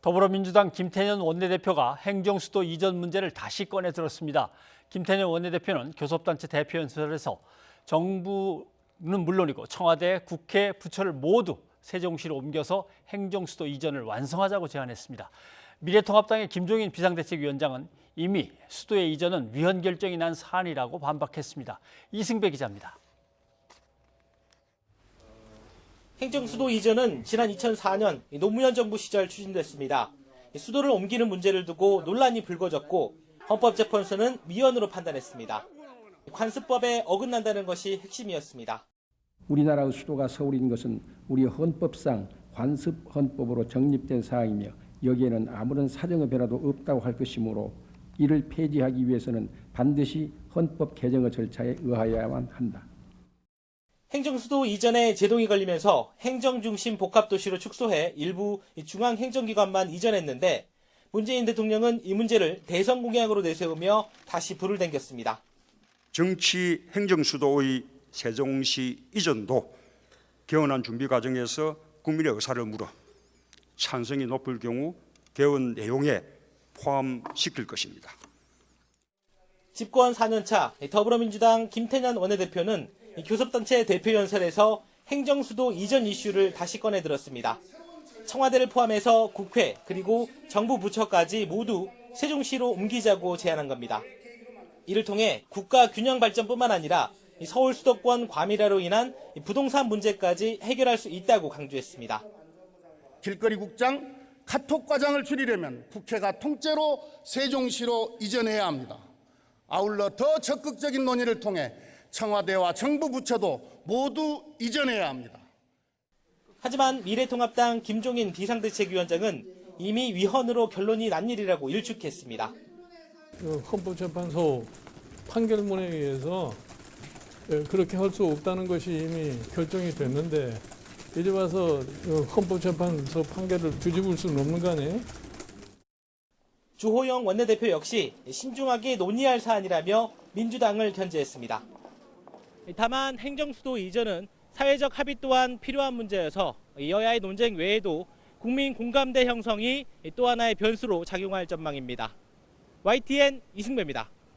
더불어민주당 김태년 원내대표가 행정수도 이전 문제를 다시 꺼내 들었습니다. 김태년 원내대표는 교섭단체 대표연설에서 정부는 물론이고 청와대, 국회, 부처를 모두 세종시로 옮겨서 행정수도 이전을 완성하자고 제안했습니다. 미래통합당의 김종인 비상대책위원장은 이미 수도의 이전은 위헌 결정이 난 사안이라고 반박했습니다. 이승배 기자입니다. 행정수도 이전은 지난 2004년 노무현 정부 시절 추진됐습니다. 수도를 옮기는 문제를 두고 논란이 불거졌고 헌법재판소는 위헌으로 판단했습니다. 관습법에 어긋난다는 것이 핵심이었습니다. 우리나라의 수도가 서울인 것은 우리 헌법상 관습 헌법으로 정립된 사항이며 여기에는 아무런 사정의 변화도 없다고 할 것이므로 이를 폐지하기 위해서는 반드시 헌법 개정의 절차에 의하여야만 한다. 행정수도 이전에 제동이 걸리면서 행정중심 복합도시로 축소해 일부 중앙행정기관만 이전했는데 문재인 대통령은 이 문제를 대선 공약으로 내세우며 다시 불을 댕겼습니다. 정치 행정수도의 세종시 이전도 개헌안 준비 과정에서 국민의 의사를 물어 찬성이 높을 경우 개헌 내용에 포함시킬 것입니다. 집권 4년차 더불어민주당 김태년 원내대표는 교섭단체 대표연설에서 행정수도 이전 이슈를 다시 꺼내 들었습니다. 청와대를 포함해서 국회 그리고 정부 부처까지 모두 세종시로 옮기자고 제안한 겁니다. 이를 통해 국가 균형 발전뿐만 아니라 서울 수도권 과밀화로 인한 부동산 문제까지 해결할 수 있다고 강조했습니다. 길거리 국장, 카톡 과장을 줄이려면 국회가 통째로 세종시로 이전해야 합니다. 아울러 더 적극적인 논의를 통해 청와대와 정부 부처도 모두 이전해야 합니다. 하지만 미래통합당 김종인 비상대책위원장은 이미 위헌으로 결론이 난 일이라고 일축했습니다. 헌법재판소 판결문에 의해서 그렇게 할 수 없다는 것이 이미 결정이 됐는데 이제 와서 헌법재판소 판결을 뒤집을 수는 없는 거 아니에요? 주호영 원내대표 역시 신중하게 논의할 사안이라며 민주당을 견제했습니다. 다만 행정수도 이전은 사회적 합의 또한 필요한 문제여서 여야의 논쟁 외에도 국민 공감대 형성이 또 하나의 변수로 작용할 전망입니다. YTN 이승배입니다.